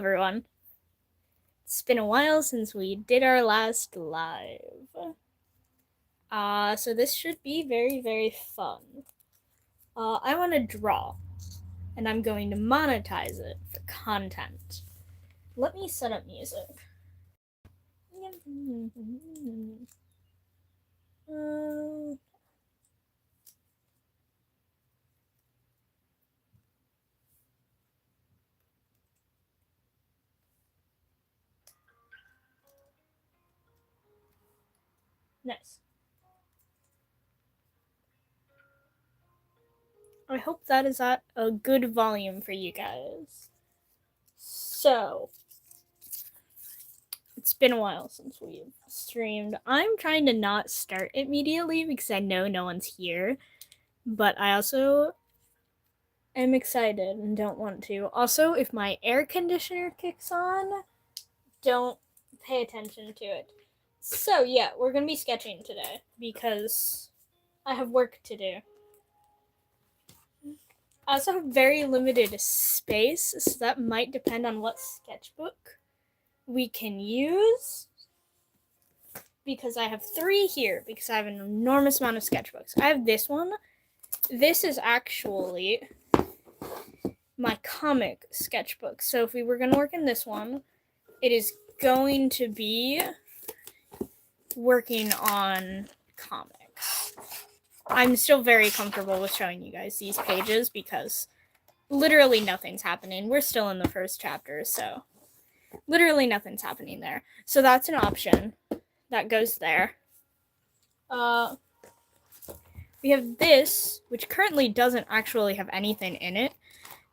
Everyone. It's been a while since we did our last live. So this should be very, very fun. I want to draw, and I'm going to monetize it for content. Let me set up music. Nice. I hope that is at a good volume for you guys. So, it's been a while since we've streamed. I'm trying to not start immediately because I know no one's here, but I also am excited and don't want to. Also, if my air conditioner kicks on, don't pay attention to it. So, yeah, we're gonna be sketching today because I have work to do. I also have very limited space, so that might depend on what sketchbook we can use. Because I have 3 here, because I have an enormous amount of sketchbooks. I have this one. This is actually my comic sketchbook. So if we were going to work in this one, it is going to be working on comics. I'm still very comfortable with showing you guys these pages because literally nothing's happening. We're still in the first chapter, so literally nothing's happening there. So that's an option that goes there. We have this, which currently doesn't actually have anything in it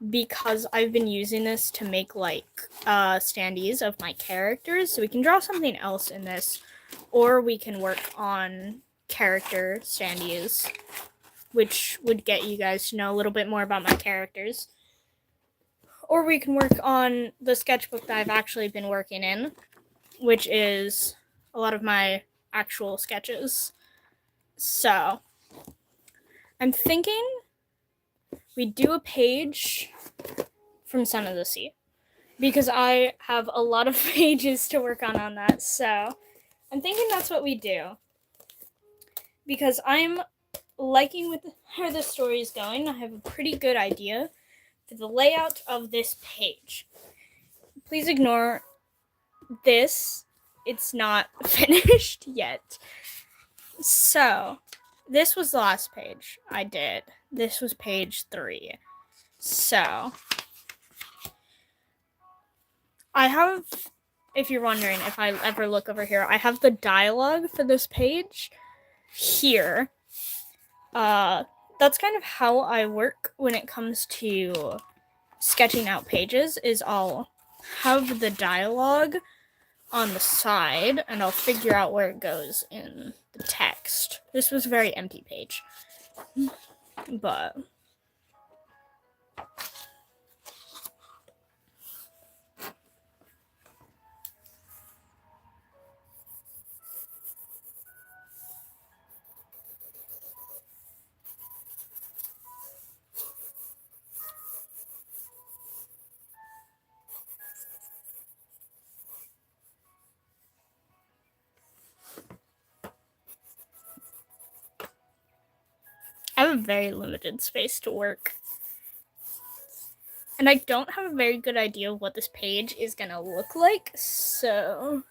because I've been using this to make like standees of my characters. So we can draw something else in this, or we can work on character standees, which would get you guys to know a little bit more about my characters. Or we can work on the sketchbook that I've actually been working in, which is a lot of my actual sketches. So I'm thinking we do a page from Son of the Sea because I have a lot of pages to work on that. So I'm thinking that's what we do because I'm liking with how the story is going. I have a pretty good idea for the layout of this page. Please ignore this. It's not finished yet. So this was the last page I did. This was page 3. So I have, if you're wondering if I ever look over here, I have the dialogue for this page here. That's kind of how I work when it comes to sketching out pages, is I'll have the dialogue on the side and I'll figure out where it goes in the text. This was a very empty page, but I have a very limited space to work. And I don't have a very good idea of what this page is gonna look like, so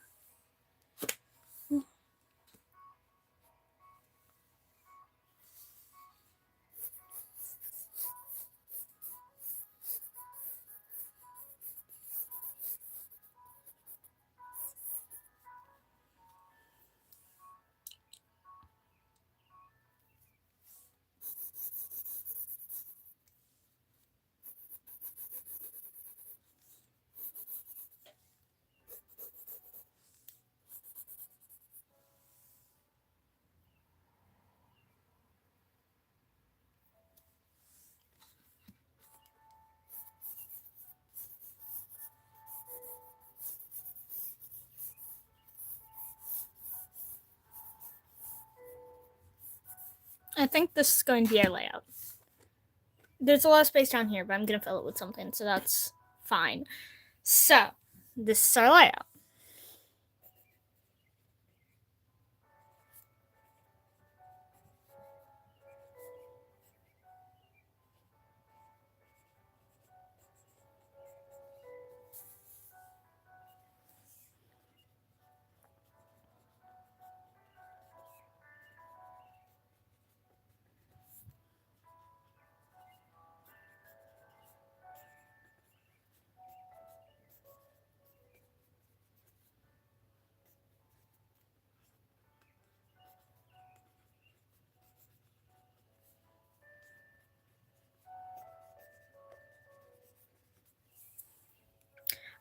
I think this is going to be our layout. There's a lot of space down here, but I'm gonna fill it with something, so that's fine. So, this is our layout.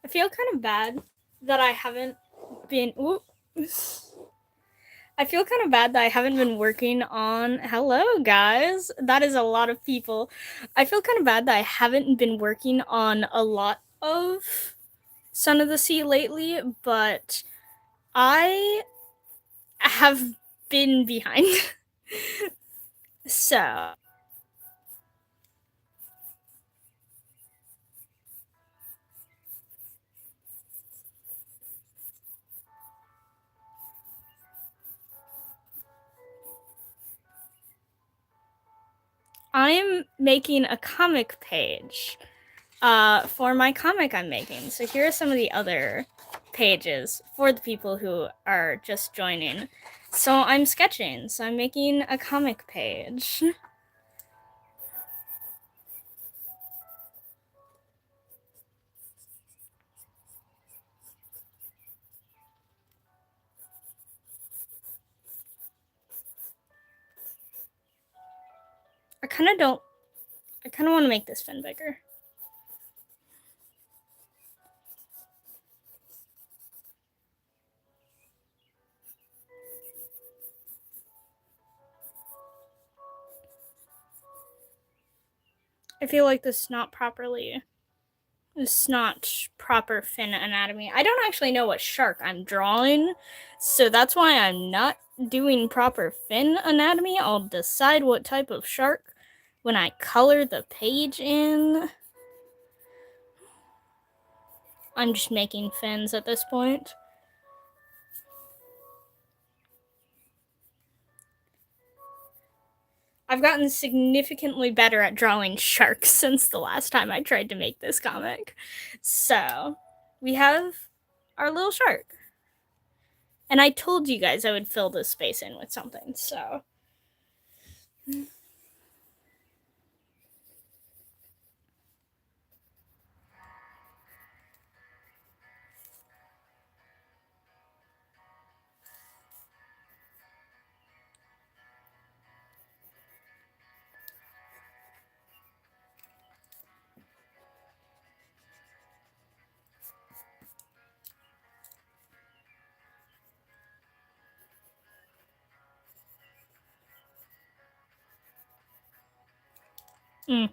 I feel kind of bad that I haven't been. I feel kind of bad that I haven't been working on. Hello, guys. That is a lot of people. I feel kind of bad that I haven't been working on a lot of Son of the Sea lately, but I have been behind. So. I'm making a comic page for my comic I'm making. So here are some of the other pages for the people who are just joining. So I'm sketching, so I'm making a comic page. I kind of want to make this fin bigger. I feel like this is not proper fin anatomy. I don't actually know what shark I'm drawing, so that's why I'm not doing proper fin anatomy. I'll decide what type of shark when I color the page in. I'm just making fins at this point. I've gotten significantly better at drawing sharks since the last time I tried to make this comic. So, we have our little shark. And I told you guys I would fill this space in with something, so. Mm.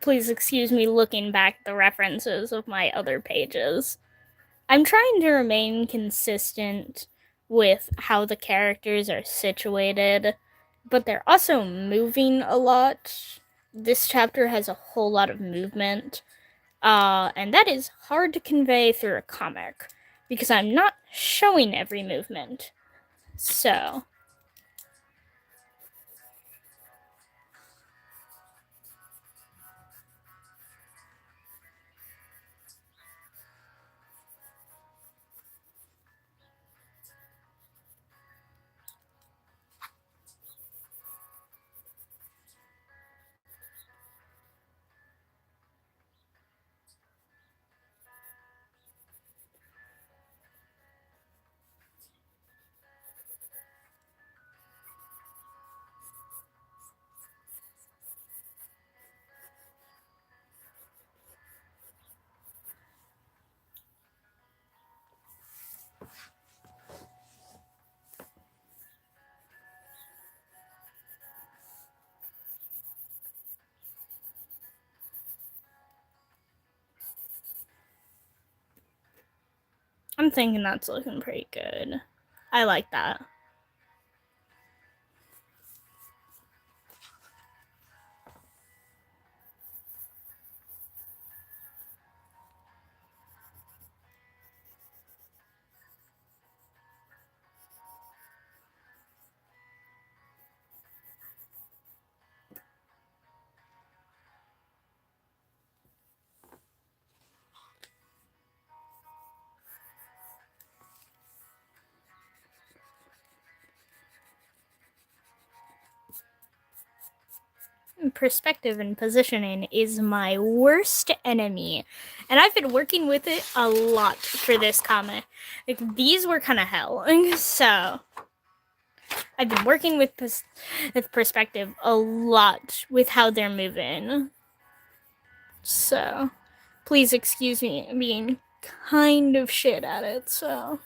Please excuse me looking back at the references of my other pages. I'm trying to remain consistent with how the characters are situated, but they're also moving a lot. This chapter has a whole lot of movement, and that is hard to convey through a comic because I'm not showing every movement. So I'm thinking that's looking pretty good. I like that. Perspective and positioning is my worst enemy, and I've been working with it a lot for this comic. Like, these were kind of hell, so I've been working with perspective a lot with how they're moving. So please excuse me being kind of shit at it. So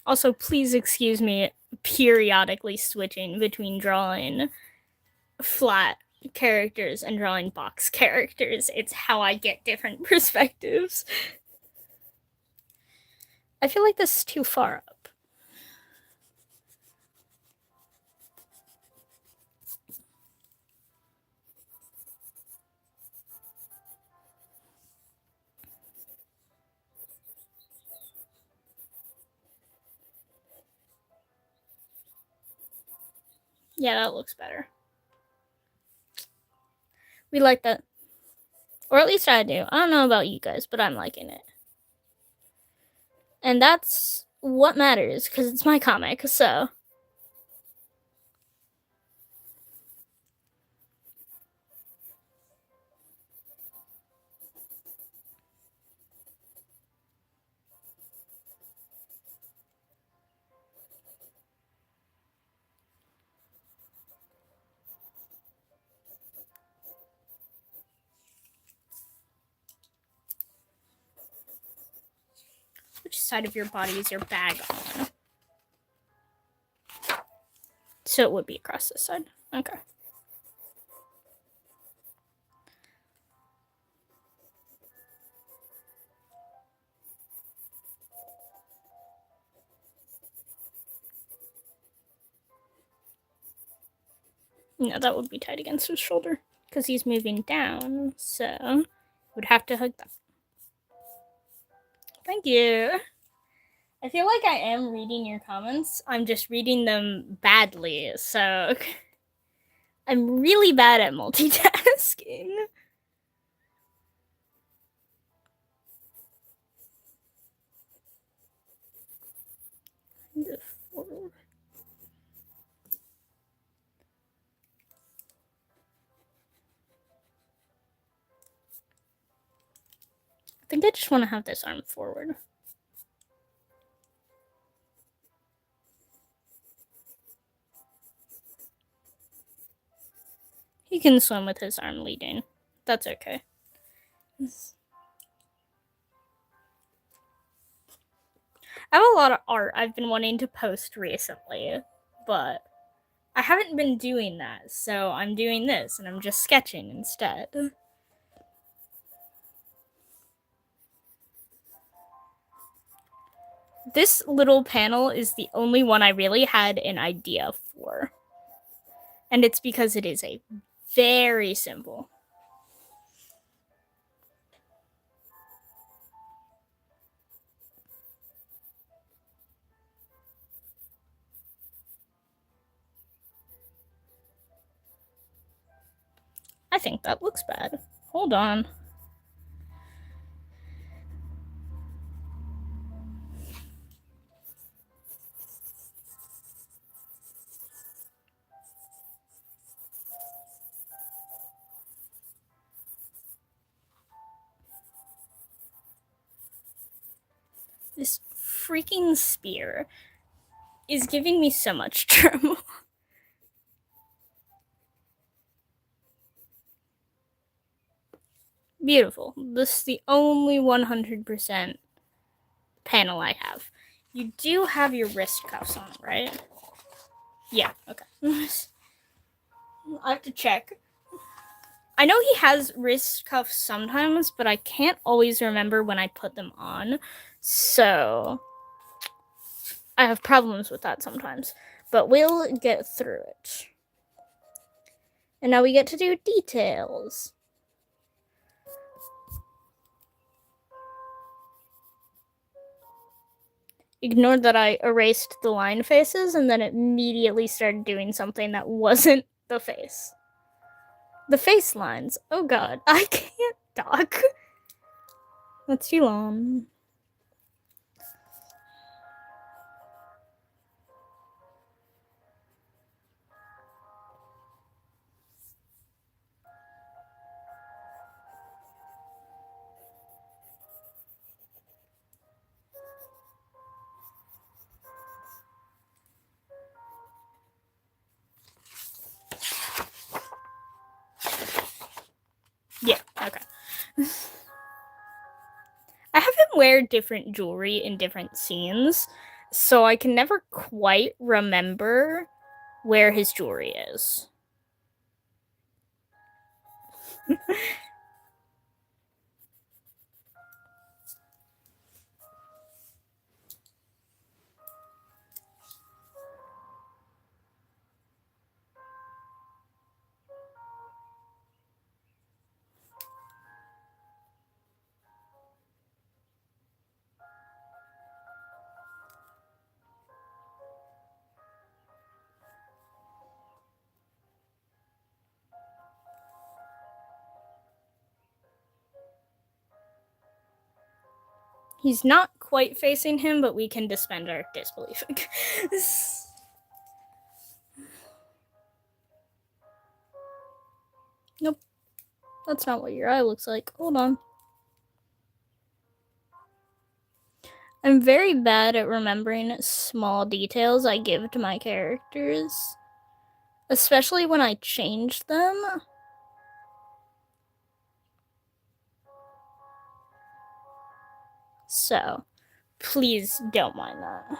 also, please excuse me periodically switching between drawing flat characters and drawing box characters. It's how I get different perspectives. I feel like this is too far up. Yeah, that looks better. We like that. Or at least I do. I don't know about you guys, but I'm liking it. And that's what matters, because it's my comic, so. Which side of your body is your bag on? So it would be across this side. Okay. No, that would be tight against his shoulder because he's moving down, so would have to hug that. Thank you. I feel like I am reading your comments. I'm just reading them badly, so I'm really bad at multitasking. I think I just want to have this arm forward. He can swim with his arm leading. That's okay. I have a lot of art I've been wanting to post recently, but I haven't been doing that, so I'm doing this and I'm just sketching instead. This little panel is the only one I really had an idea for. And it's because it is a very simple. I think that looks bad. Hold on. This freaking spear is giving me so much trouble. Beautiful. This is the only 100% panel I have. You do have your wrist cuffs on, right? Yeah, okay. I have to check. I know he has wrist cuffs sometimes, but I can't always remember when I put them on. So I have problems with that sometimes. But we'll get through it. And now we get to do details. Ignore that I erased the line faces and then immediately started doing something that wasn't the face. The face lines. Oh god, I can't talk. That's too long. Yeah, okay. I have him wear different jewelry in different scenes, so I can never quite remember where his jewelry is. He's not quite facing him, but we can suspend our disbelief. Nope. That's not what your eye looks like. Hold on. I'm very bad at remembering small details I give to my characters, especially when I change them. So, please don't mind that.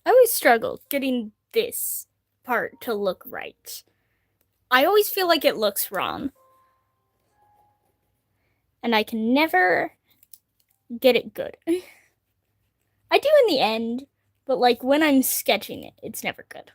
I always struggle getting this part to look right. I always feel like it looks wrong. and I can never get it good. I do in the end, but like when I'm sketching it, it's never good.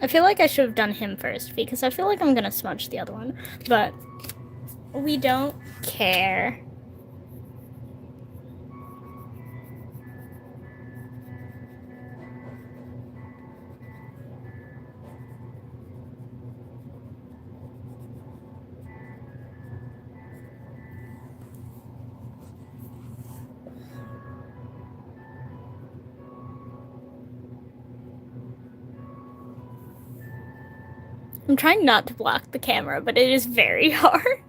I feel like I should have done him first because I feel like I'm gonna smudge the other one, but we don't care. I'm trying not to block the camera, but it is very hard.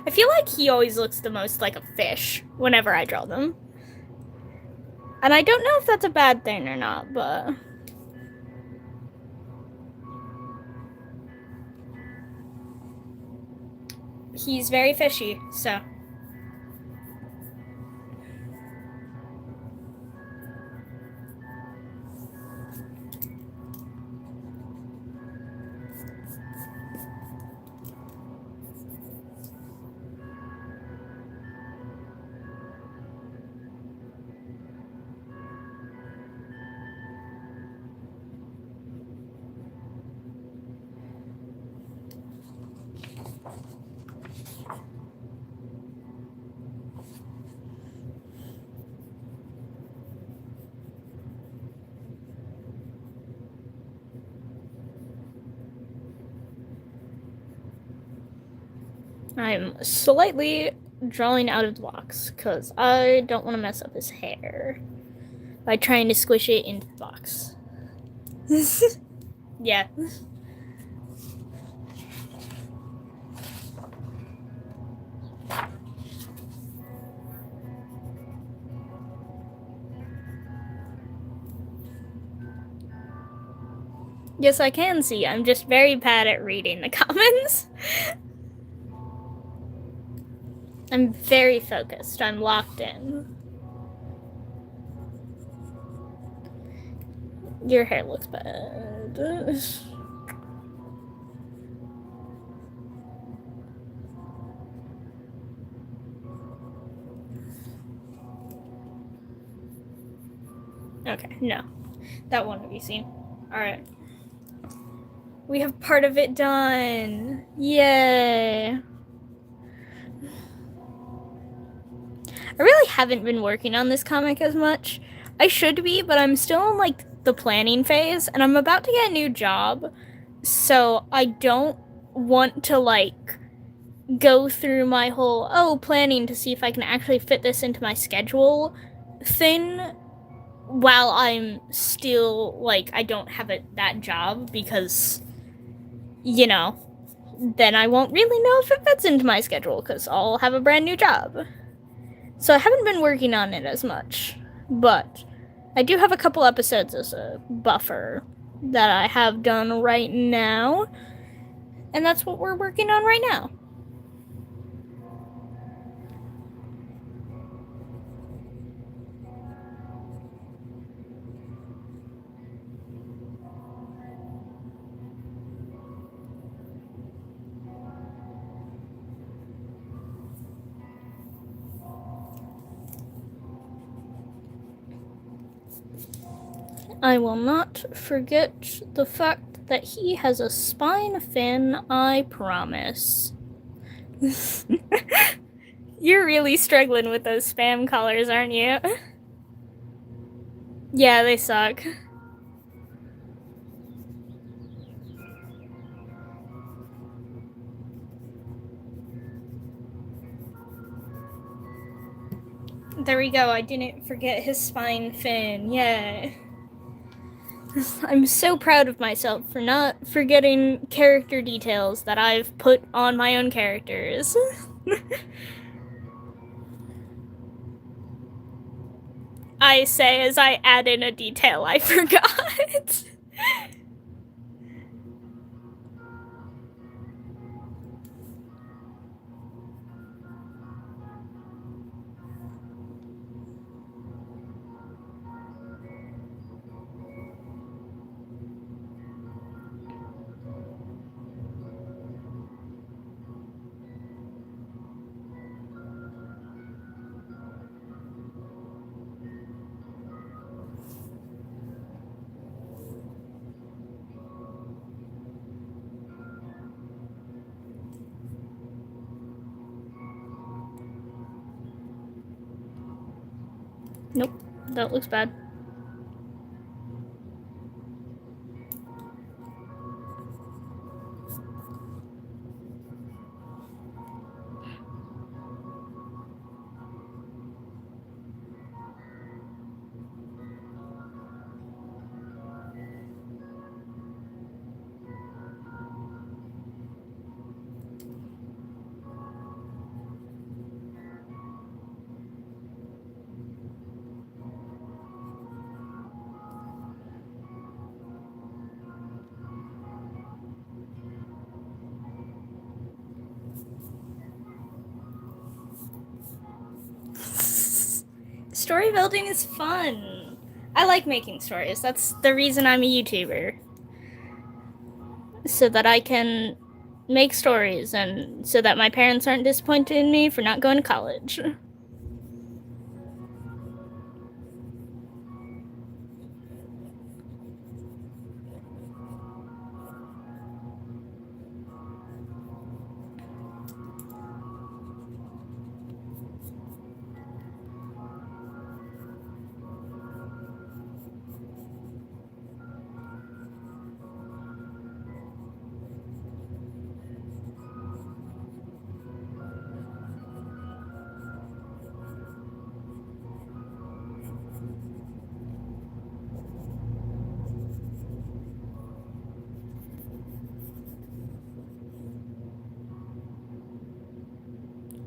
I feel like he always looks the most like a fish whenever I draw them. And I don't know if that's a bad thing or not, but... he's very fishy, so... I'm slightly drawing out of the box because I don't want to mess up his hair by trying to squish it into the box. Yeah. Yes, I can see. I'm just very bad at reading the comments. I'm very focused. I'm locked in. Your hair looks bad. Okay, no. That won't be seen. Alright. We have part of it done. Yay. I really haven't been working on this comic as much. I should be, but I'm still in like the planning phase, and I'm about to get a new job, so I don't want to like go through my whole planning to see if I can actually fit this into my schedule thing while I'm still like I don't have that job, because you know, then I won't really know if it fits into my schedule because I'll have a brand new job. So I haven't been working on it as much, but I do have a couple episodes as a buffer that I have done right now, and that's what we're working on right now. I will not forget the fact that he has a spine fin, I promise. You're really struggling with those spam callers, aren't you? Yeah, they suck. There we go, I didn't forget his spine fin, yeah. I'm so proud of myself for not forgetting character details that I've put on my own characters. I say as I add in a detail I forgot. Nope, that looks bad. Story building is fun. I like making stories. That's the reason I'm a YouTuber. So that I can make stories and so that my parents aren't disappointed in me for not going to college.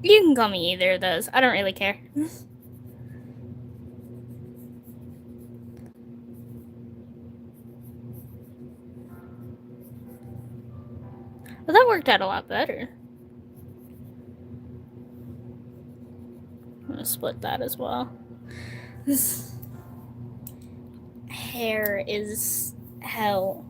You can call me either of those. I don't really care. Well, that worked out a lot better. I'm gonna split that as well. This hair is hell.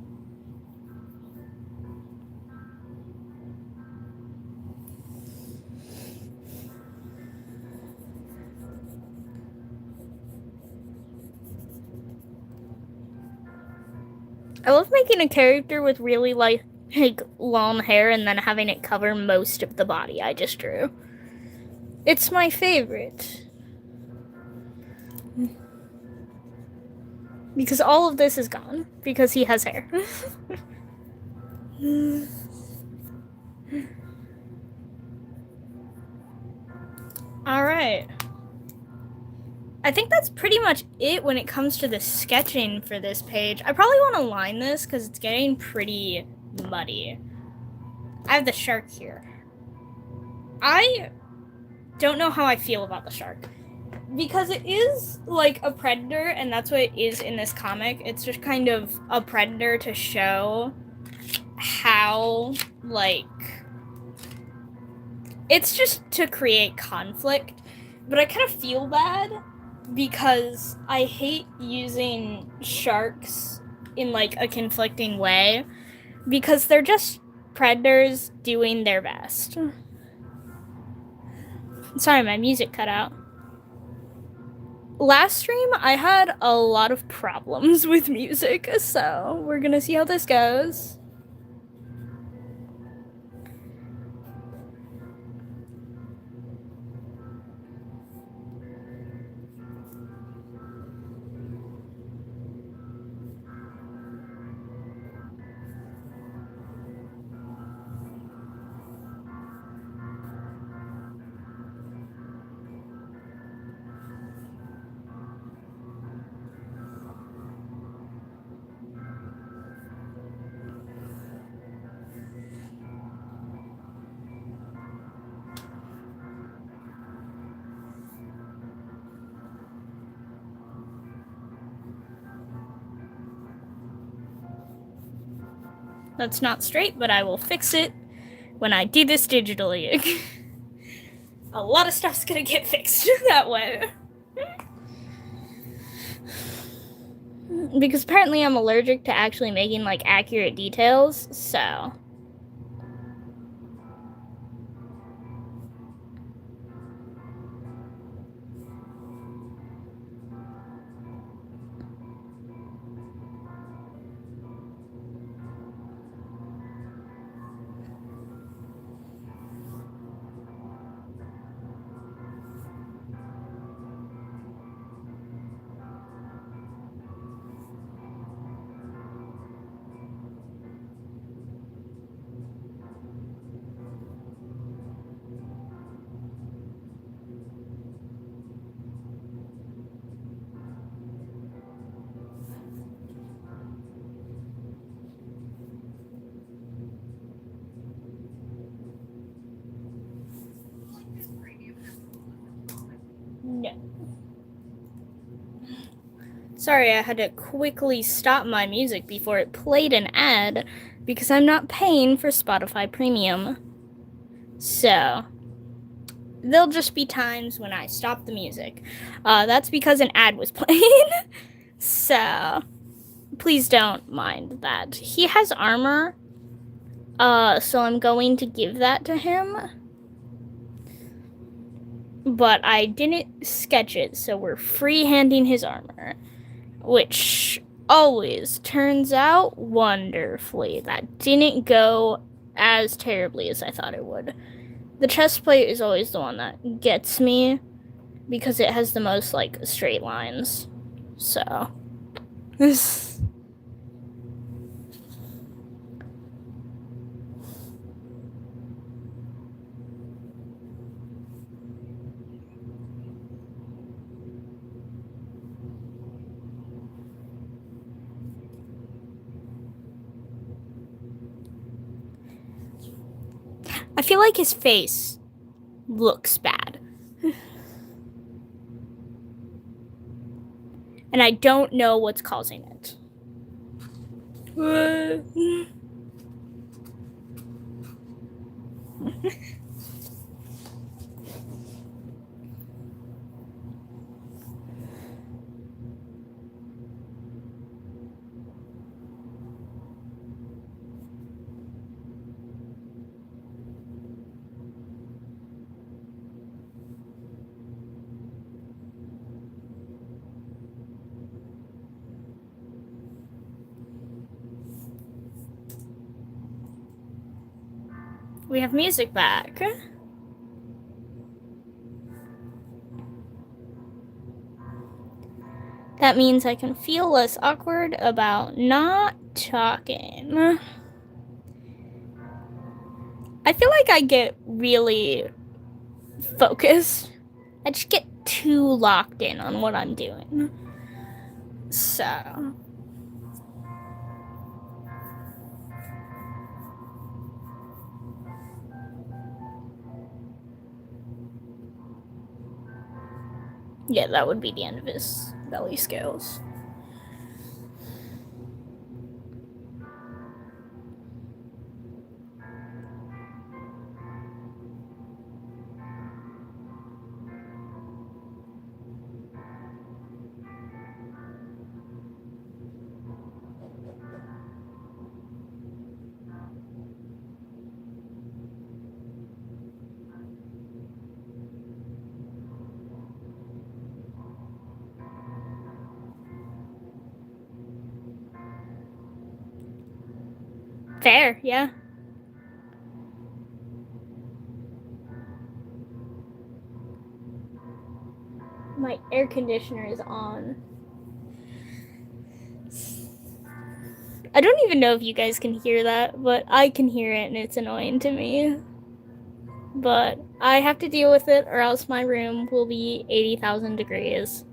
I love making a character with really like long hair and then having it cover most of the body I just drew. It's my favorite. Because all of this is gone. Because he has hair. Alright. I think that's pretty much it when it comes to the sketching for this page. I probably want to line this because it's getting pretty muddy. I have the shark here. I don't know how I feel about the shark. Because it is, like, a predator, and that's what it is in this comic. It's just kind of a predator to show how, like... It's just to create conflict. But I kind of feel bad because I hate using sharks in, like, a conflicting way. Because they're just predators doing their best. Sorry, my music cut out. Last stream, I had a lot of problems with music, so we're gonna see how this goes. That's not straight, but I will fix it when I do this digitally. A lot of stuff's gonna get fixed that way. Because apparently I'm allergic to actually making, like, accurate details, so... No. Sorry, I had to quickly stop my music before it played an ad because I'm not paying for Spotify Premium. So, there'll just be times when I stop the music. That's because an ad was playing. So, please don't mind that. He has armor, so I'm going to give that to him. But I didn't sketch it, so we're free-handing his armor, which always turns out wonderfully. That didn't go as terribly as I thought it would. The chest plate is always the one that gets me because it has the most, like, straight lines. So, I feel like his face looks bad. And I don't know what's causing it. We have music back. That means I can feel less awkward about not talking. I feel like I get really focused. I just get too locked in on what I'm doing. So... Yeah, that would be the end of his belly scales. Fair, yeah. My air conditioner is on. I don't even know if you guys can hear that, but I can hear it and it's annoying to me. But I have to deal with it or else my room will be 80,000 degrees.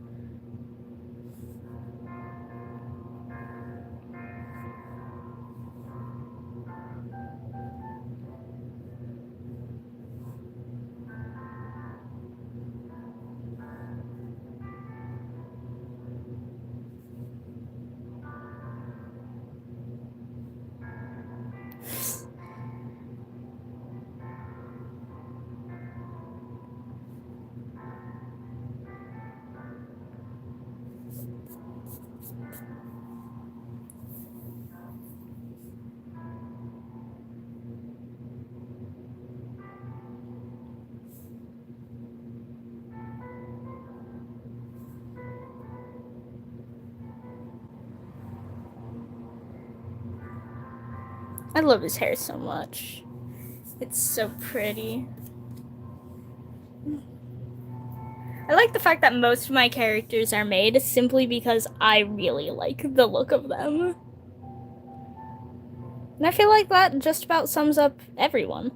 I love his hair so much. It's so pretty. I like the fact that most of my characters are made simply because I really like the look of them. And I feel like that just about sums up everyone.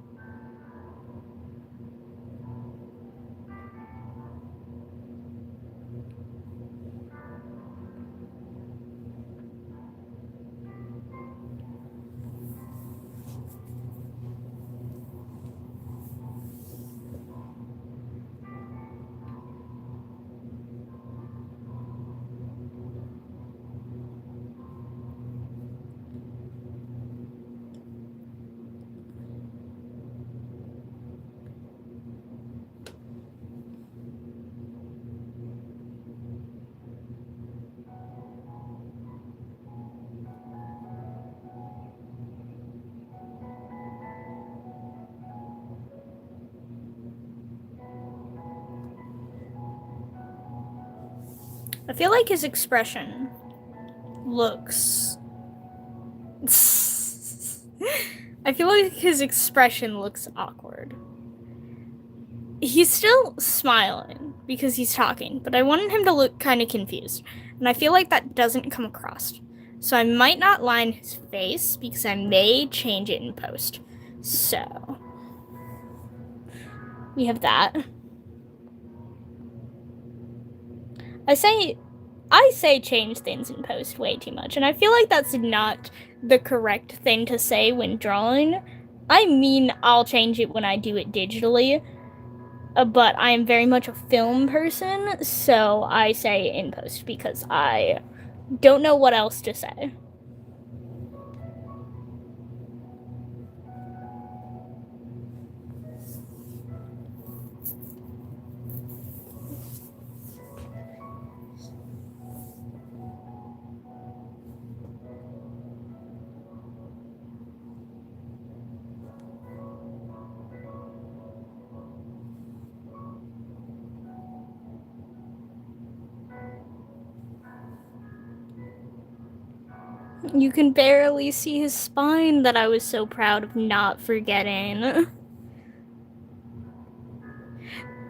I feel like his expression looks... I feel like his expression looks awkward. He's still smiling because he's talking, but I wanted him to look kind of confused. And I feel like that doesn't come across. So I might not line his face because I may change it in post. So we have that. I say change things in post way too much, and I feel like that's not the correct thing to say when drawing. I mean, I'll change it when I do it digitally, but I am very much a film person, so I say in post because I don't know what else to say. You can barely see his spine that I was so proud of not forgetting.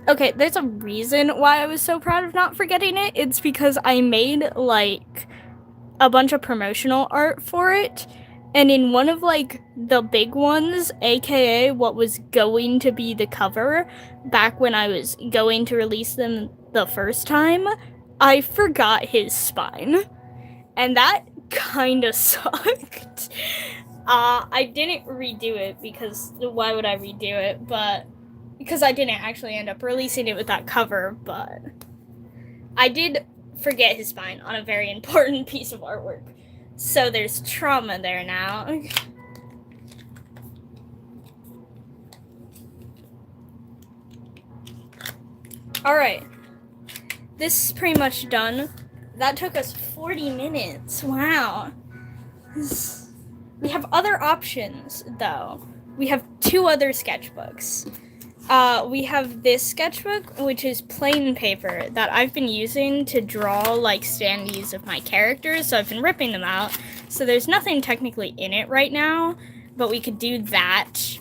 Okay, there's a reason why I was so proud of not forgetting it. It's because I made, like, a bunch of promotional art for it. And in one of, like, the big ones, aka what was going to be the cover, back when I was going to release them the first time, I forgot his spine. And that kinda sucked. I didn't redo it because why would I redo it? But because I didn't actually end up releasing it with that cover, but I did forget his spine on a very important piece of artwork. So there's trauma there now. Alright. This is pretty much done. That took us 40 minutes. Wow. We have other options, though. We have 2 other sketchbooks. We have this sketchbook, which is plain paper that I've been using to draw like standees of my characters, so I've been ripping them out. So there's nothing technically in it right now, but we could do that.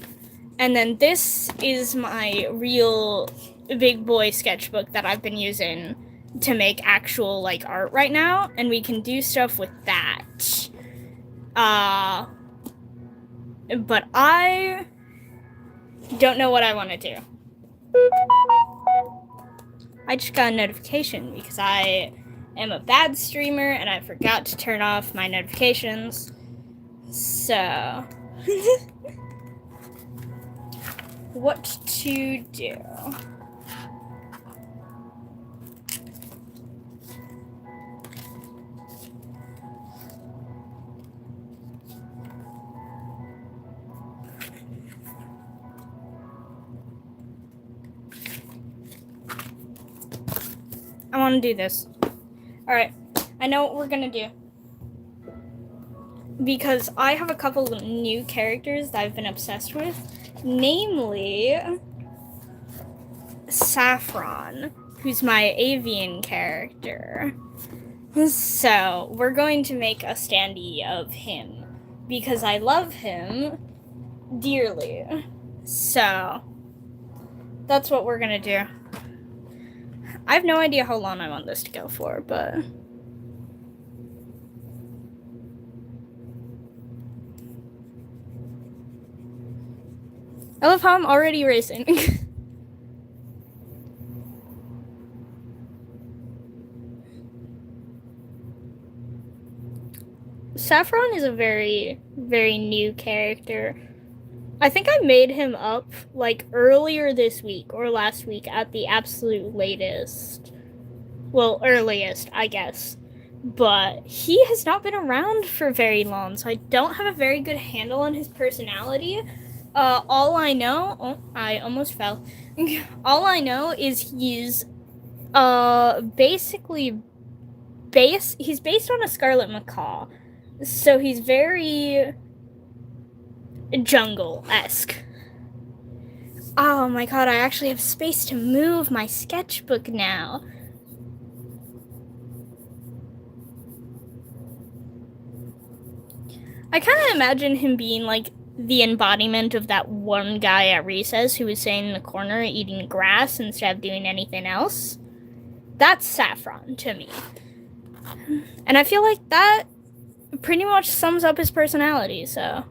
And then this is my real big boy sketchbook that I've been using to make actual like art right now, and we can do stuff with that. But I don't know what I want to do. I just got a notification because I am a bad streamer and I forgot to turn off my notifications. So, what to do? I want to do this. Alright, I know what we're gonna do. Because I have a couple of new characters that I've been obsessed with. Namely, Saffron, who's my avian character. So, we're going to make a standee of him. Because I love him dearly. So, that's what we're gonna do. I have no idea how long I want this to go for, but... I love how I'm already racing. Saffron is a very, very new character. I think I made him up like earlier this week or last week at the absolute latest. Well, earliest, I guess. But he has not been around for very long, so I don't have a very good handle on his personality. All I know... Oh, I almost fell. All I know is he's basically he's based on a Scarlet Macaw. So he's very jungle-esque. Oh my god, I actually have space to move my sketchbook now. I kind of imagine him being like the embodiment of that one guy at recess who was sitting in the corner eating grass instead of doing anything else. That's Saffron to me. And I feel like that pretty much sums up his personality, so...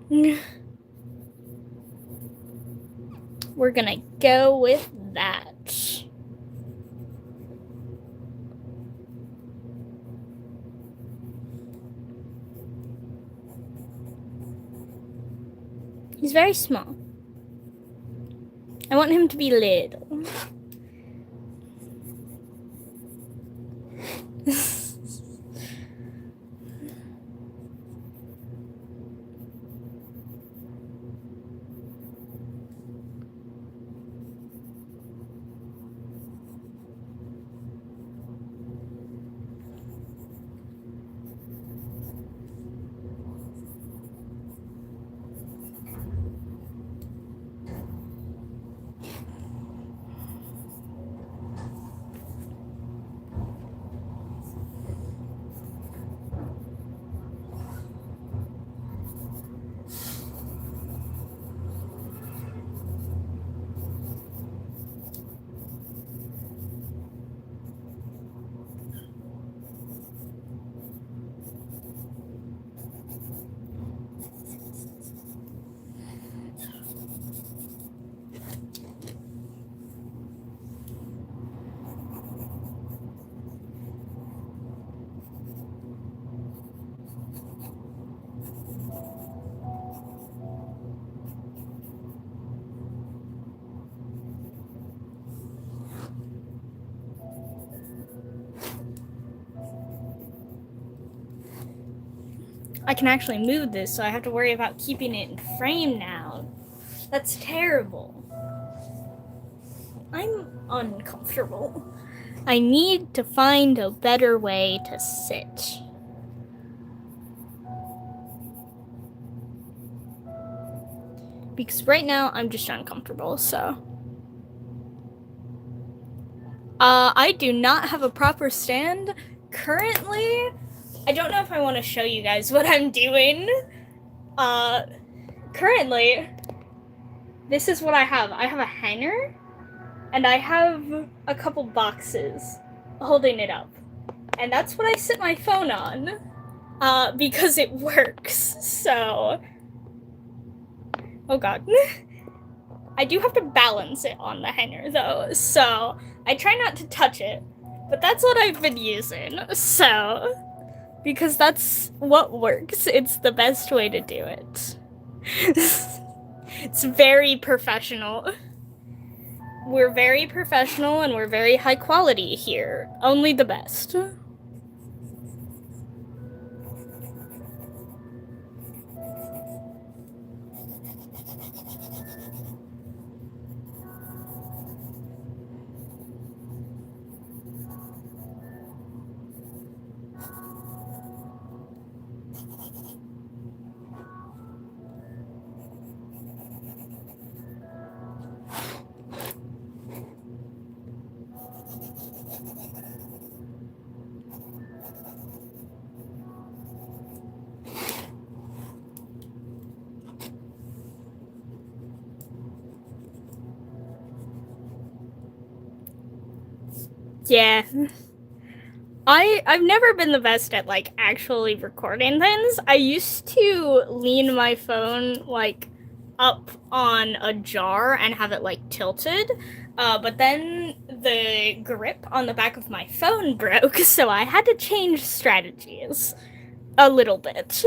We're gonna go with that. He's very small. I want him to be little. I can actually move this, so I have to worry about keeping it in frame now. That's terrible. I'm uncomfortable. I need to find a better way to sit. Because right now I'm just uncomfortable, so. I do not have a proper stand currently. I don't know if I want to show you guys what I'm doing. Currently, this is what I have. I have a hanger, and I have a couple boxes holding it up. And that's what I sit my phone on, because it works, so. Oh god. I do have to balance it on the hanger, though, so I try not to touch it. But that's what I've been using, so. Because that's what works. It's the best way to do it. It's very professional. We're very professional and we're very high quality here. Only the best. Yeah. I've never been the best at, like, actually recording things. I used to lean my phone, like, up on a jar and have it, like, tilted. But then the grip on the back of my phone broke, so I had to change strategies a little bit.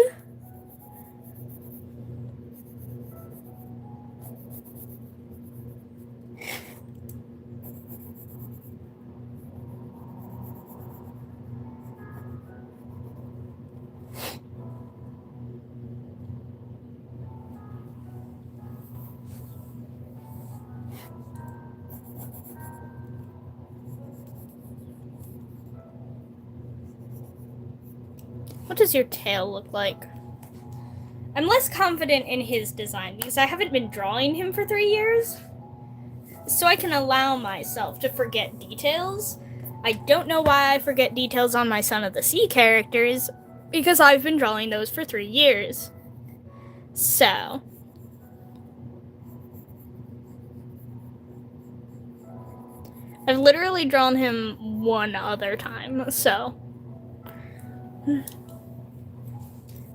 What does your tail look like? I'm less confident in his design because I haven't been drawing him for 3 years. So I can allow myself to forget details. I don't know why I forget details on my Son of the Sea characters, because I've been drawing those for 3 years. So. I've literally drawn him one other time, so.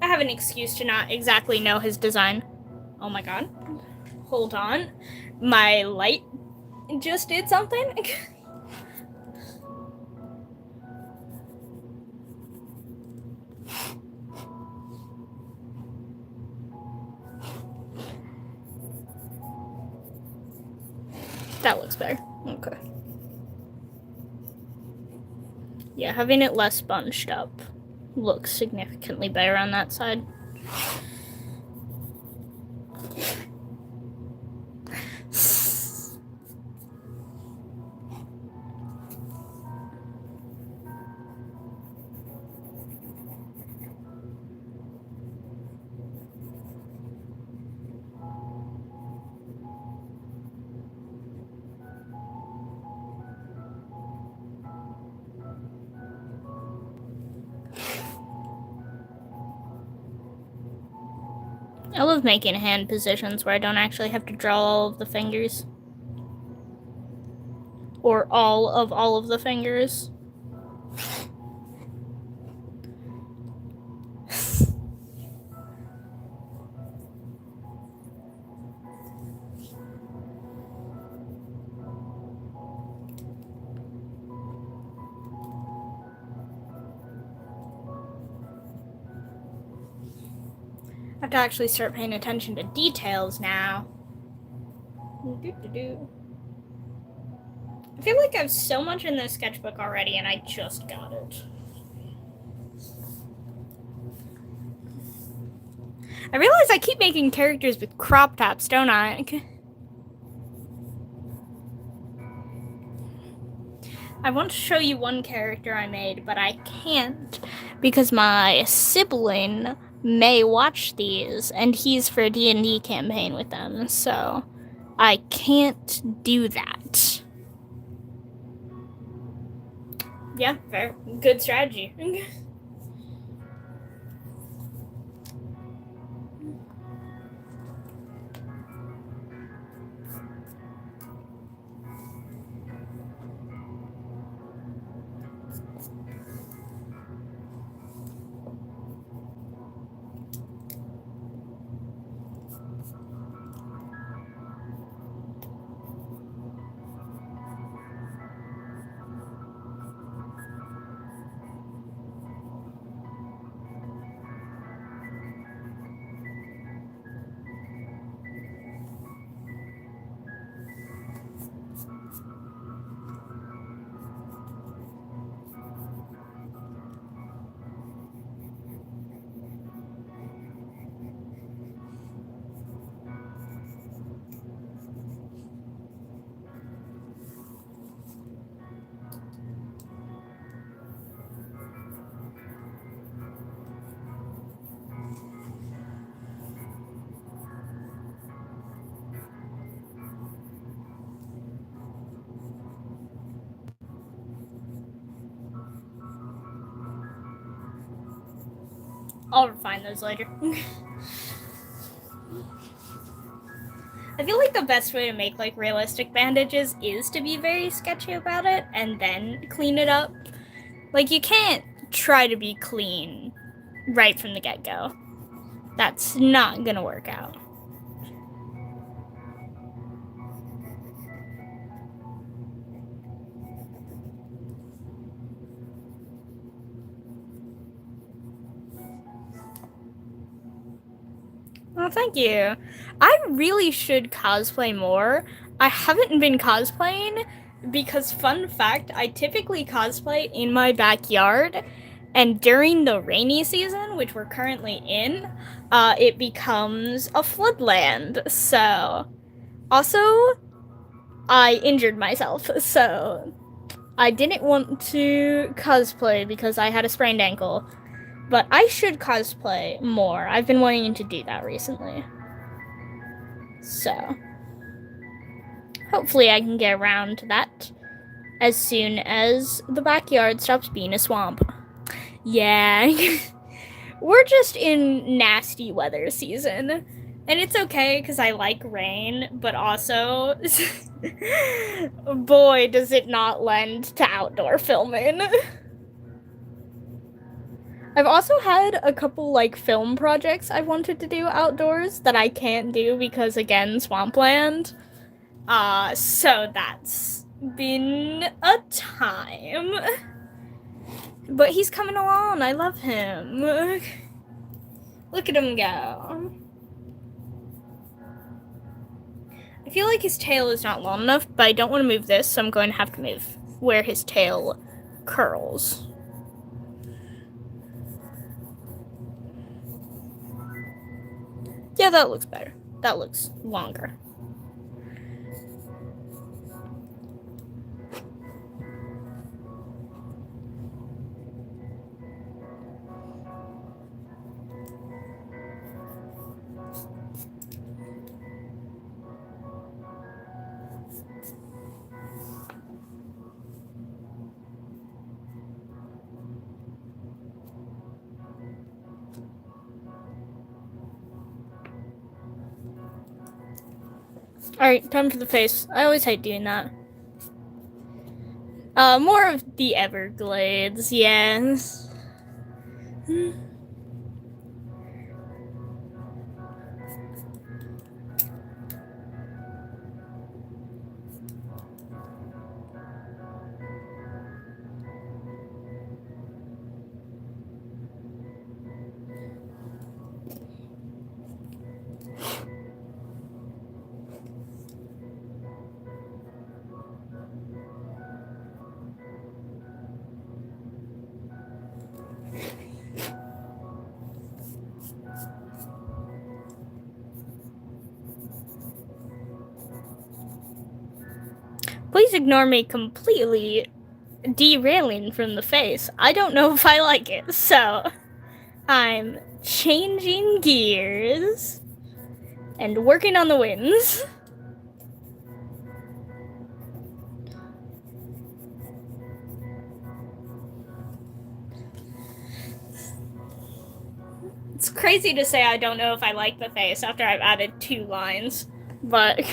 I have an excuse to not exactly know his design. Oh my god. Hold on. My light just did something. That looks better. Okay. Yeah, having it less bunched up looks significantly better on that side. I love making hand positions where I don't actually have to draw all of the fingers. Or all of the fingers. I have to actually start paying attention to details now. I feel like I have so much in this sketchbook already and I just got it. I realize I keep making characters with crop tops, don't I? I want to show you one character I made, but I can't because my sibling may watch these, and he's for a D&D campaign with them, so I can't do that. Yeah, fair. Good strategy. I'll refine those later. I feel like the best way to make like realistic bandages is to be very sketchy about it and then clean it up. Like you can't try to be clean right from the get-go. That's not gonna work out. Oh, thank you. I really should cosplay more. I haven't been cosplaying because, fun fact, I typically cosplay in my backyard, and during the rainy season, which we're currently in, it becomes a floodland. So, also, I injured myself, so I didn't want to cosplay because I had a sprained ankle. But I should cosplay more. I've been wanting to do that recently. So, hopefully I can get around to that as soon as the backyard stops being a swamp. Yeah, we're just in nasty weather season. And it's okay because I like rain, but also, boy, does it not lend to outdoor filming. I've also had a couple like film projects I wanted to do outdoors that I can't do because again, swampland. So that's been a time. But he's coming along. I love him. Look at him go. I feel like his tail is not long enough, but I don't want to move this, so I'm going to have to move where his tail curls. Yeah, that looks better. That looks longer. Alright, time for the face. I always hate doing that. More of the Everglades, yes. Please ignore me completely derailing from the face. I don't know if I like it, so I'm changing gears and working on the wins. It's crazy to say I don't know if I like the face after I've added 2 lines, but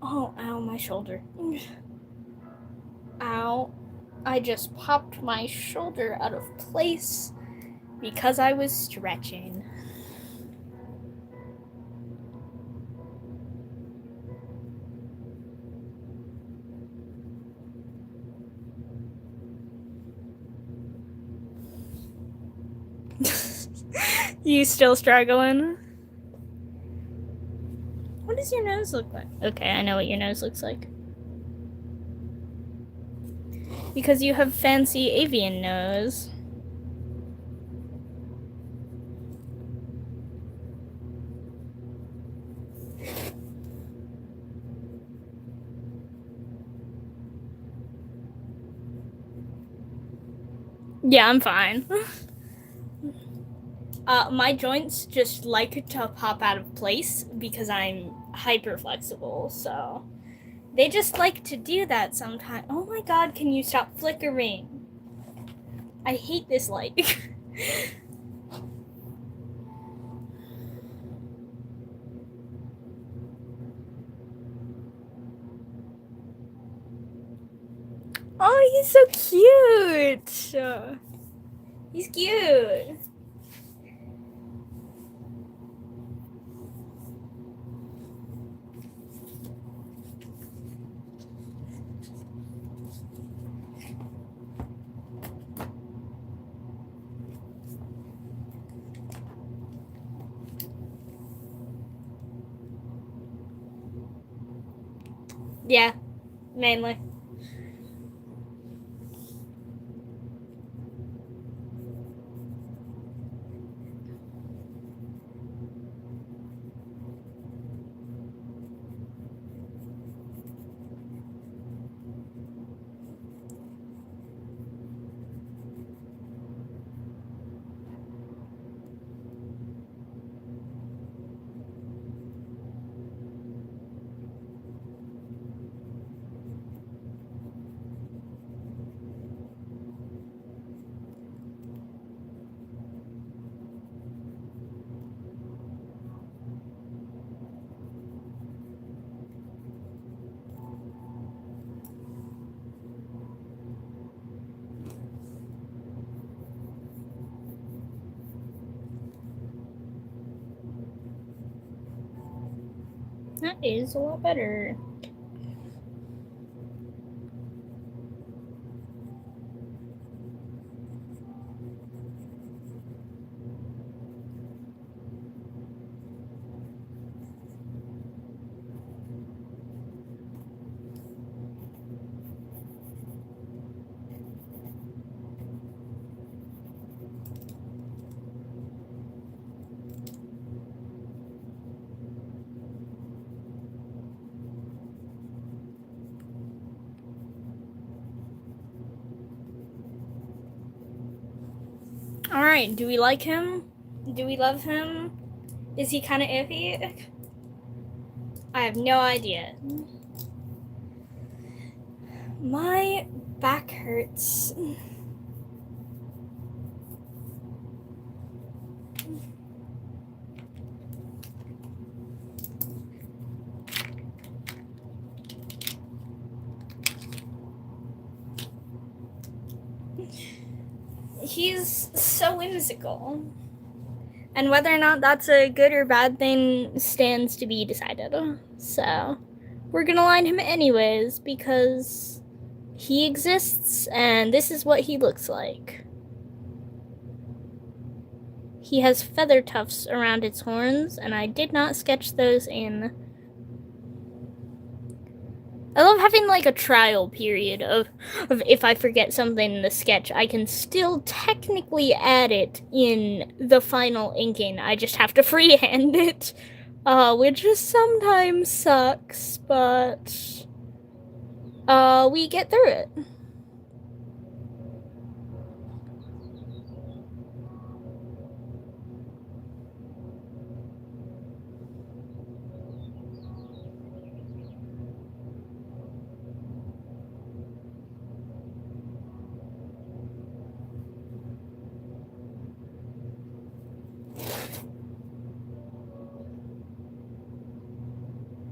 oh, ow, my shoulder. Ow. I just popped my shoulder out of place because I was stretching. You still struggling? What does your nose look like? Okay, I know what your nose looks like. Because you have fancy avian nose. Yeah, I'm fine. My joints just like to pop out of place because I'm hyper flexible, so they just like to do that sometimes. Oh my god, can you stop flickering? I hate this light. Oh, he's so cute. He's cute. Yeah, mainly. That is a lot better. Alright, do we like him? Do we love him? Is he kind of iffy? I have no idea. My back hurts. He's so whimsical. And whether or not that's a good or bad thing stands to be decided. So, we're gonna line him anyways because he exists and this is what he looks like. He has feather tufts around its horns, and I did not sketch those in. I love having like a trial period of if I forget something in the sketch, I can still technically add it in the final inking. I just have to freehand it, which just sometimes sucks, but we get through it.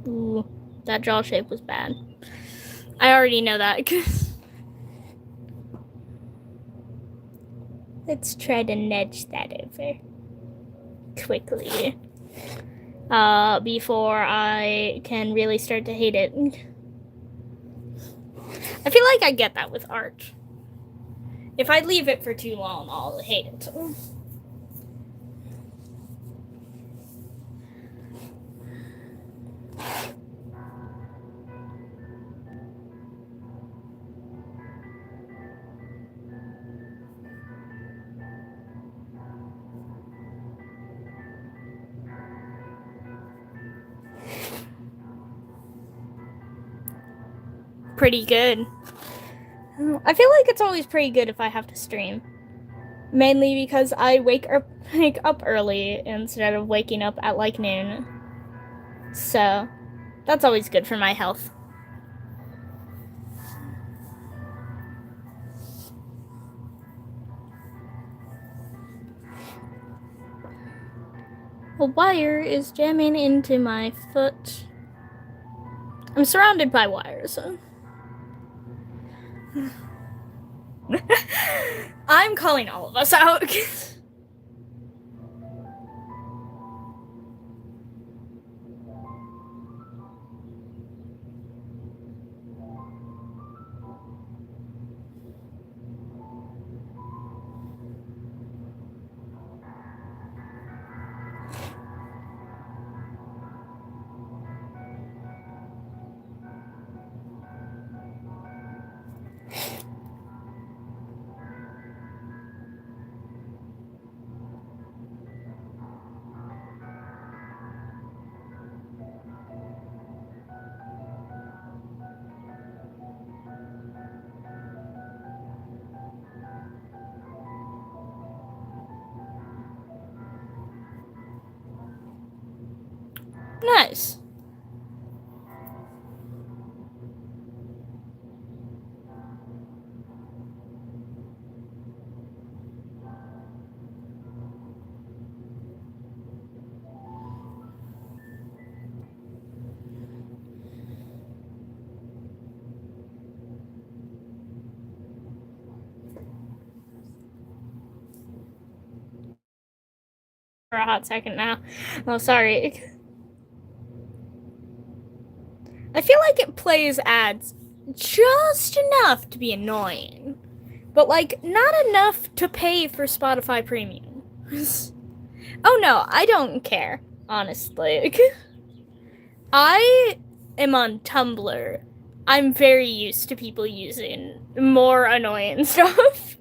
Ooh, that jaw shape was bad. I already know that. Let's try to nudge that over quickly. Before I can really start to hate it. I feel like I get that with art. If I leave it for too long, I'll hate it. Pretty good. I feel like it's always pretty good if I have to stream. Mainly because I wake up early instead of waking up at like noon. So, that's always good for my health. A wire is jamming into my foot. I'm surrounded by wires. I'm calling all of us out. Nice. For a hot second now. Oh, sorry. I feel like it plays ads just enough to be annoying, but like not enough to pay for Spotify Premium. Oh no, I don't care, honestly. I am on Tumblr. I'm very used to people using more annoying stuff.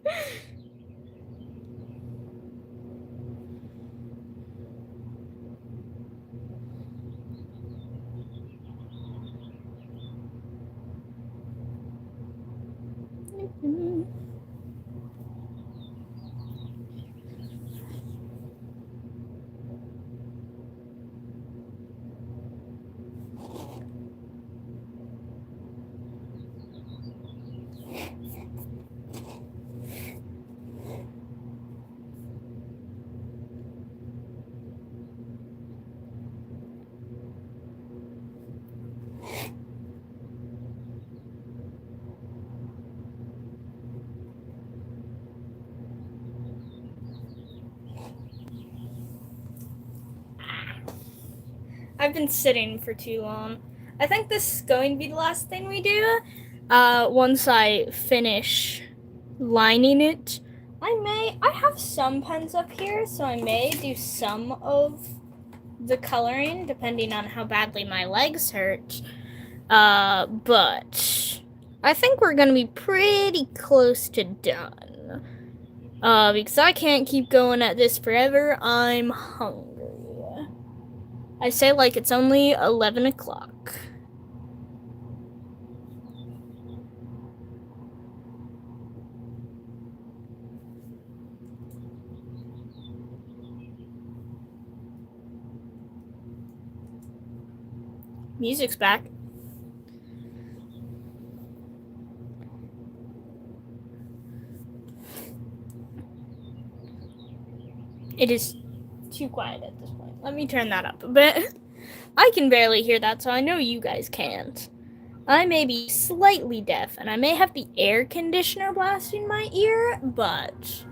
I've been sitting for too long. I think this is going to be the last thing we do. Once I finish lining it, I have some pens up here, so I may do some of the coloring depending on how badly my legs hurt. But I think we're gonna be pretty close to done. Because I can't keep going at this forever. I'm hungry. I say like it's only 11 o'clock. Music's back. It is too quiet at this point. Let me turn that up a bit. I can barely hear that, so I know you guys can't. I may be slightly deaf, and I may have the air conditioner blasting my ear, but...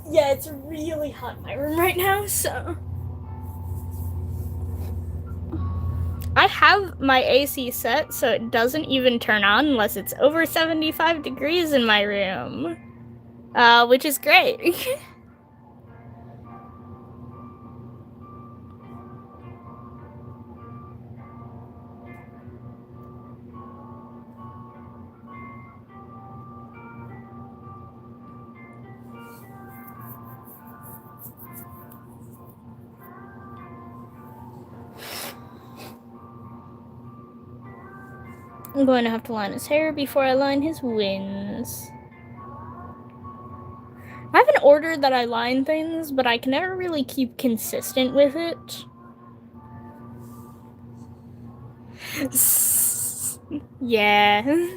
Yeah, it's really hot in my room right now, so... I have my AC set so it doesn't even turn on unless it's over 75 degrees in my room. Which is great. I'm going to have to line his hair before I line his wings. I have an order that I line things, but I can never really keep consistent with it. Yeah.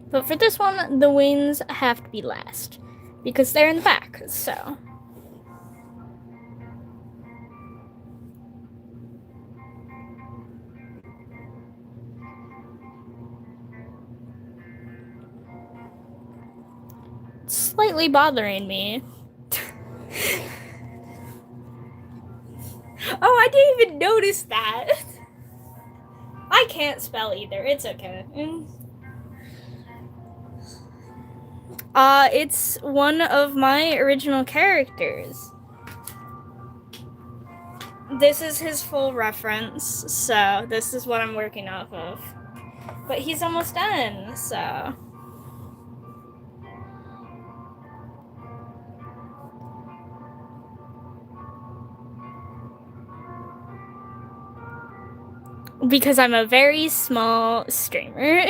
But for this one, the wings have to be last because they're in the back, so... It's slightly bothering me. Oh, I didn't even notice that. I can't spell either. It's okay. It's one of my original characters. This is his full reference, so this is what I'm working off of. But he's almost done, so... Because I'm a very small streamer.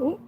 Ooh.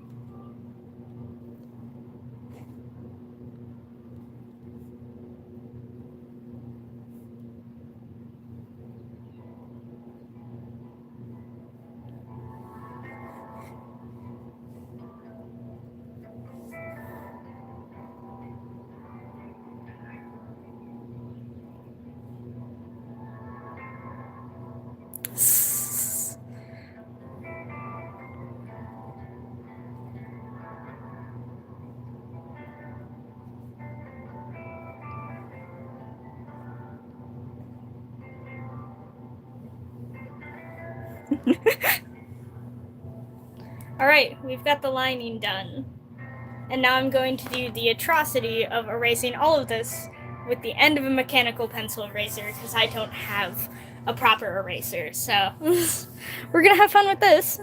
Alright, we've got the lining done. And now I'm going to do the atrocity of erasing all of this with the end of a mechanical pencil eraser, because I don't have a proper eraser. So, we're gonna have fun with this.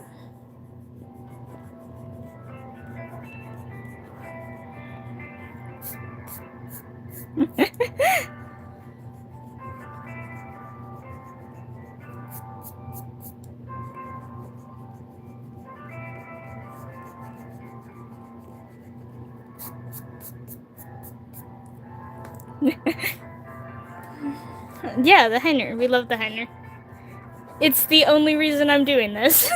Yeah, the Henner. We love the Henner. It's the only reason I'm doing this.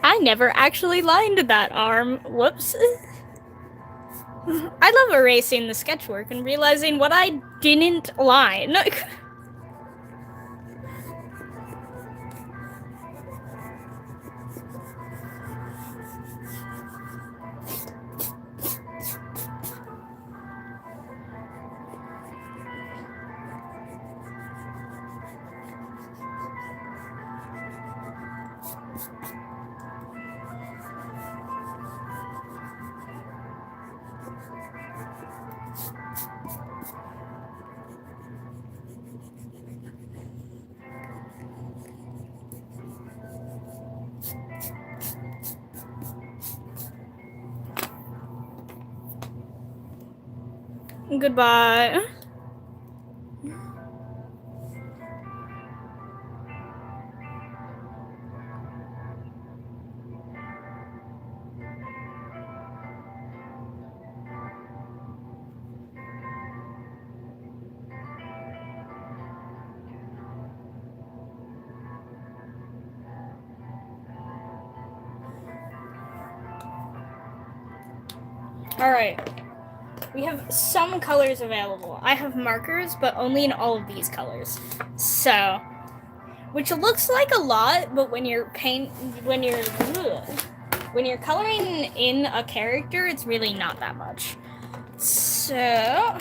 I never actually lined that arm. Whoops. I love erasing the sketchwork and realizing what I didn't line. Goodbye. Alright. We have some colors available. I have markers, but only in all of these colors. So, which looks like a lot, but when you're when you're coloring in a character, it's really not that much. So,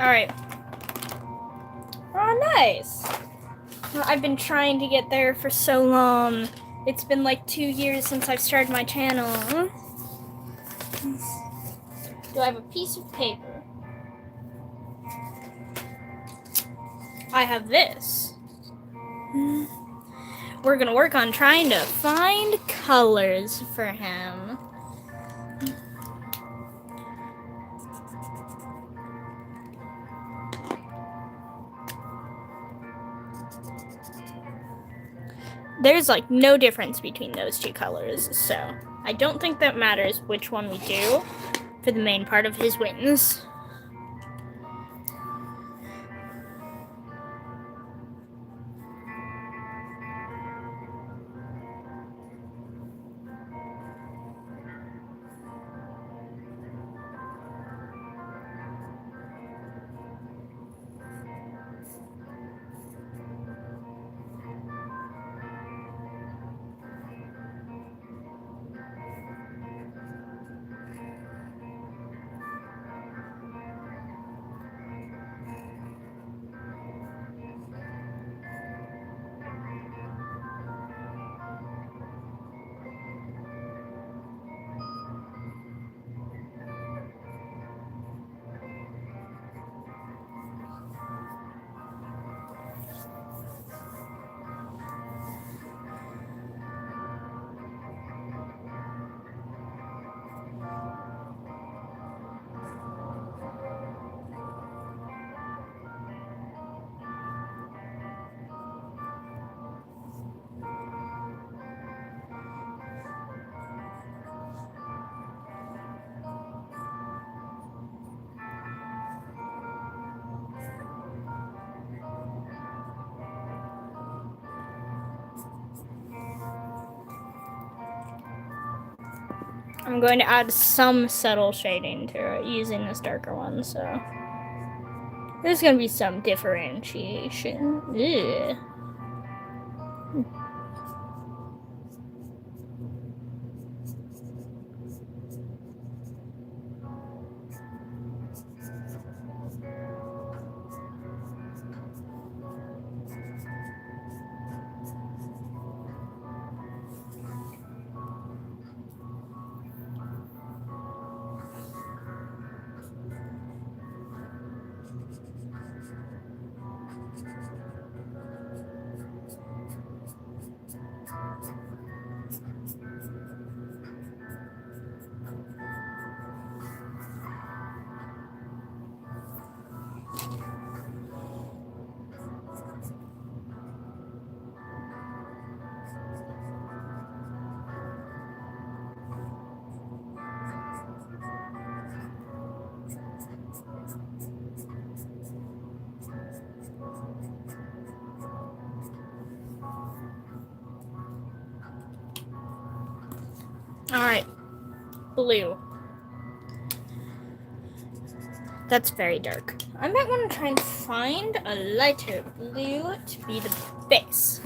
alright. Oh, nice. Well, I've been trying to get there for so long. It's been like 2 years since I've started my channel. Do I have a piece of paper? I have this. We're gonna work on trying to find colors for him. There's like no difference between those two colors, so I don't think that matters which one we do for the main part of his wings. I'm going to add some subtle shading to it using this darker one, so there's going to be some differentiation. Ugh. Alright, blue. That's very dark. I might want to try and find a lighter blue to be the base.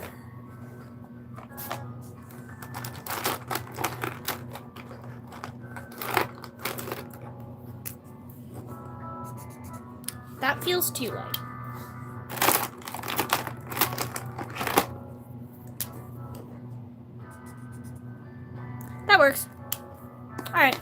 That feels too light. That works. Alright.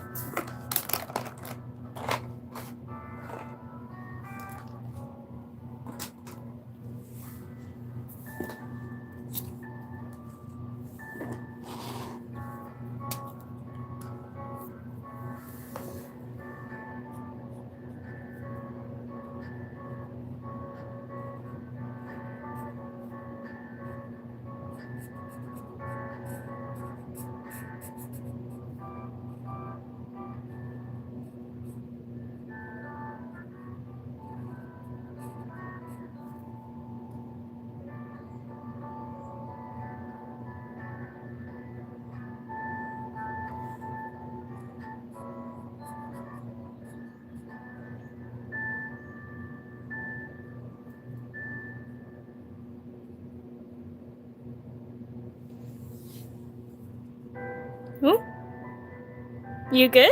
Ooh. You good?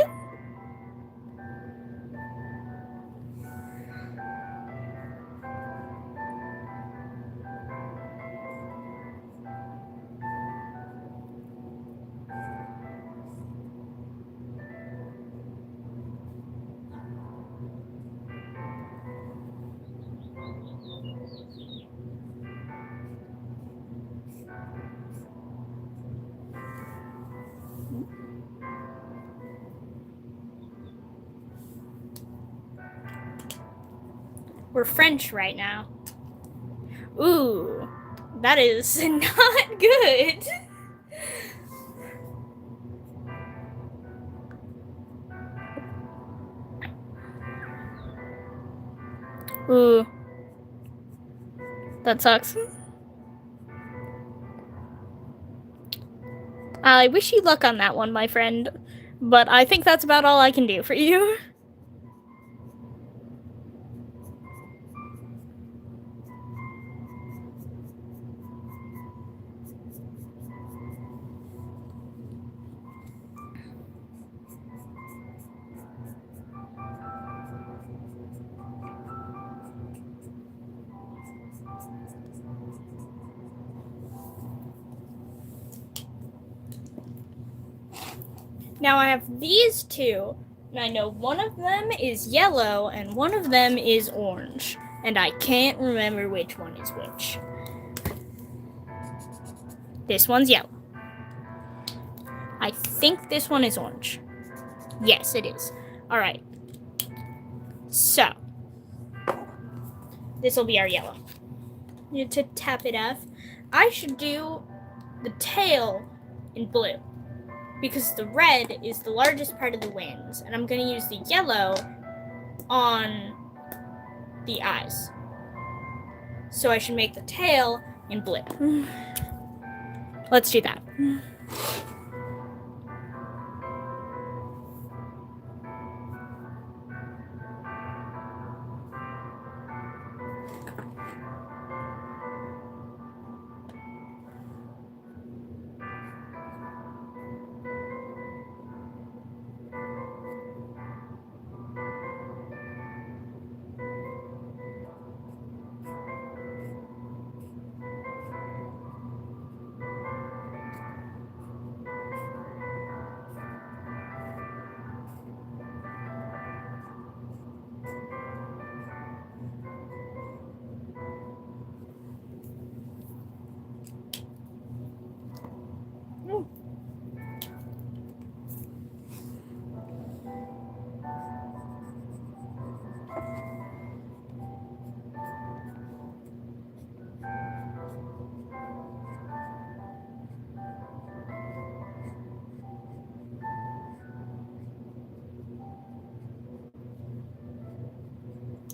We're French right now. Ooh, that is not good. Ooh, that sucks. I wish you luck on that one, my friend, but I think that's about all I can do for you. Now I have these two, and I know one of them is yellow and one of them is orange, and I can't remember which one is which. This one's yellow. I think this one is orange. Yes, it is. Alright. So, this will be our yellow. You need to tap it off. I should do the tail in blue, because the red is the largest part of the wings, and I'm going to use the yellow on the eyes. So I should make the tail in blue. Let's do that.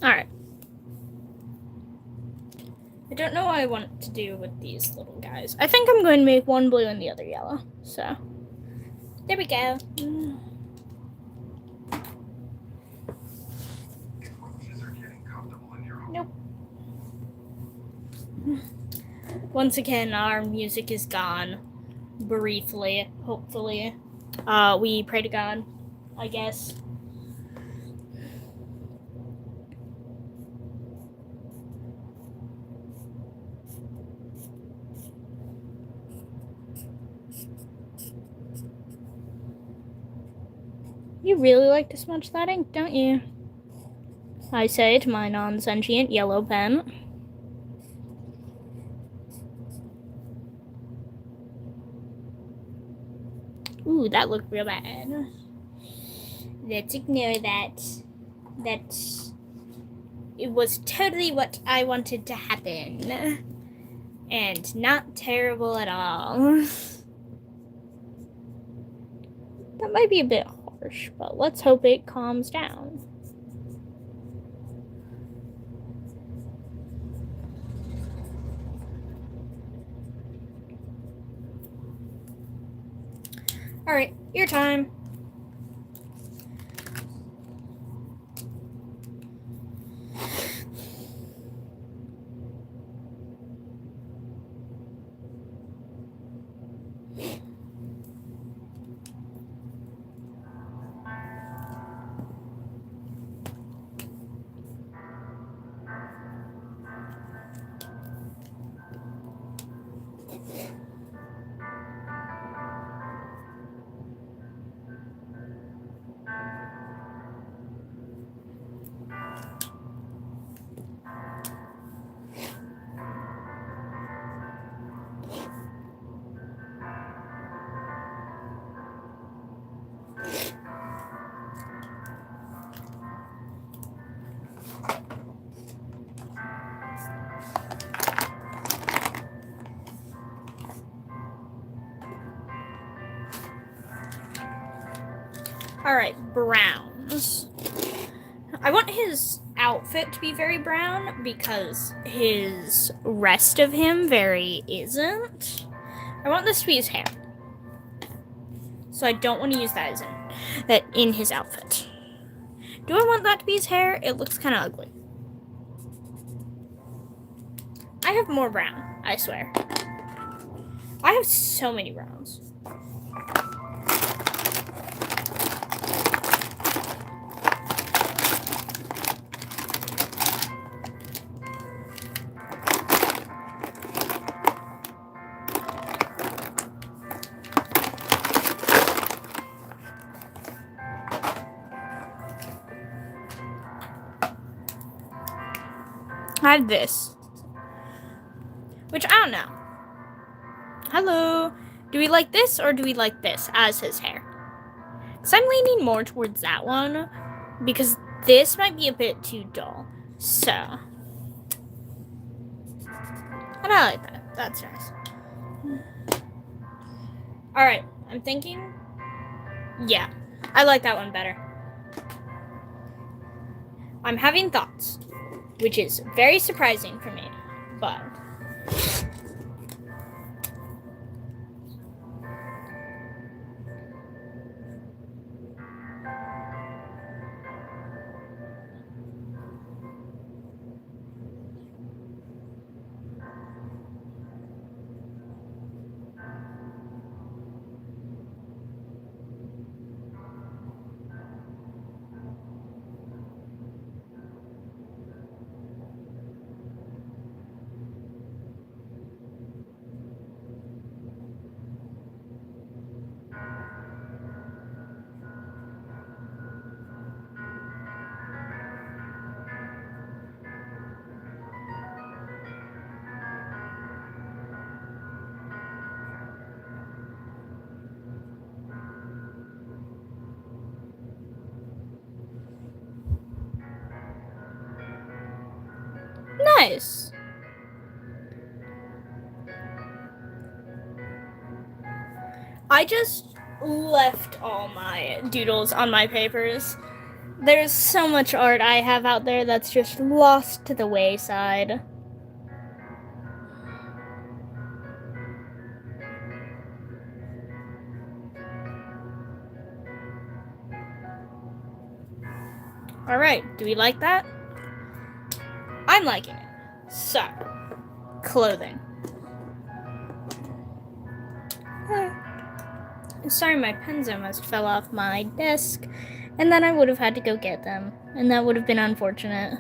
Alright. I don't know what I want to do with these little guys. I think I'm going to make one blue and the other yellow. So, there we go. Nope. Once again, our music is gone. Briefly, hopefully. We pray to God, I guess. You really like to smudge that ink, don't you? I say to my non-sentient yellow pen. Ooh, that looked real bad. Let's ignore that. It was totally what I wanted to happen. And not terrible at all. That might be a bit harsh, but let's hope it calms down. Alright, your time. Alright, browns. I want his outfit to be very brown because his rest of him very isn't. I want this to be his hair. So I don't want to use that in his outfit. Do I want that to be his hair? It looks kind of ugly. I have more brown, I swear. I have so many browns. I have this, which I don't know. Hello. Do we like this or do we like this as his hair? Because I'm leaning more towards that one because this might be a bit too dull. So, and I like that. That's nice. Alright, I'm thinking, yeah, I like that one better. I'm having thoughts, which is very surprising for me, but nice. I just left all my doodles on my papers. There's so much art I have out there that's just lost to the wayside. Alright, do we like that? I'm liking it. So, clothing. Sorry, my pens almost fell off my desk, and then I would have had to go get them, and that would have been unfortunate.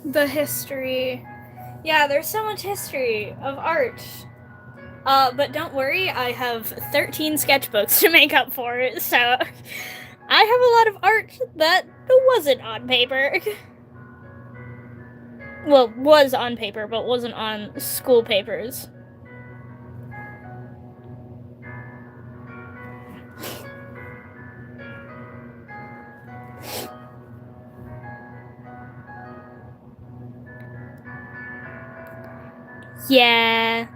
The history. Yeah, there's so much history of art. But don't worry, I have 13 sketchbooks to make up for it, so I have a lot of art that wasn't on paper. Well, was on paper, but wasn't on school papers. Yeah.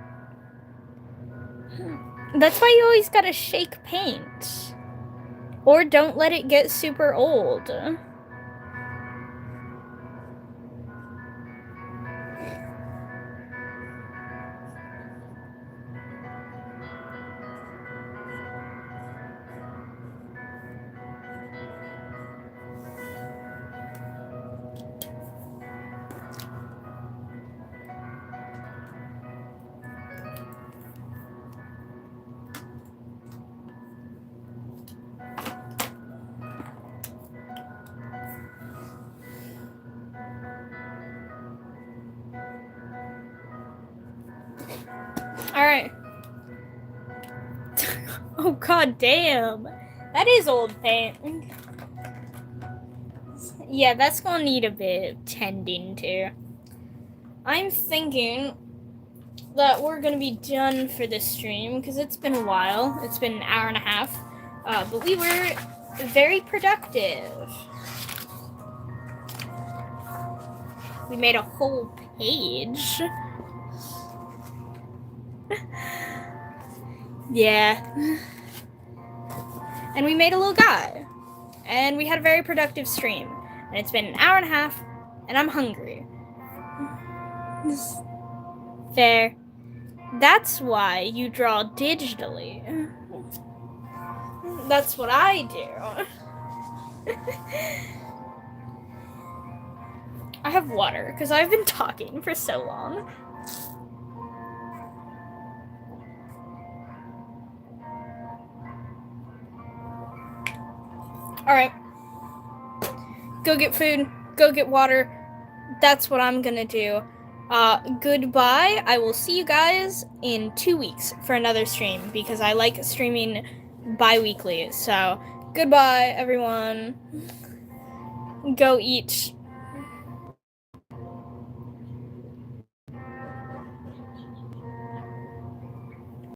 That's why you always gotta shake paint. Or don't let it get super old. Alright. Oh god damn. That is old paint. Yeah, that's gonna need a bit of tending to. I'm thinking that we're gonna be done for this stream because it's been a while. It's been an hour and a half. But we were very productive. We made a whole page. Yeah. And we made a little guy. And we had a very productive stream. And it's been an hour and a half, and I'm hungry. Fair. That's why you draw digitally. That's what I do. I have water, because I've been talking for so long. Alright. Go get food. Go get water. That's what I'm gonna do. Goodbye. I will see you guys in 2 weeks for another stream because I like streaming bi-weekly. So, goodbye, everyone. Go eat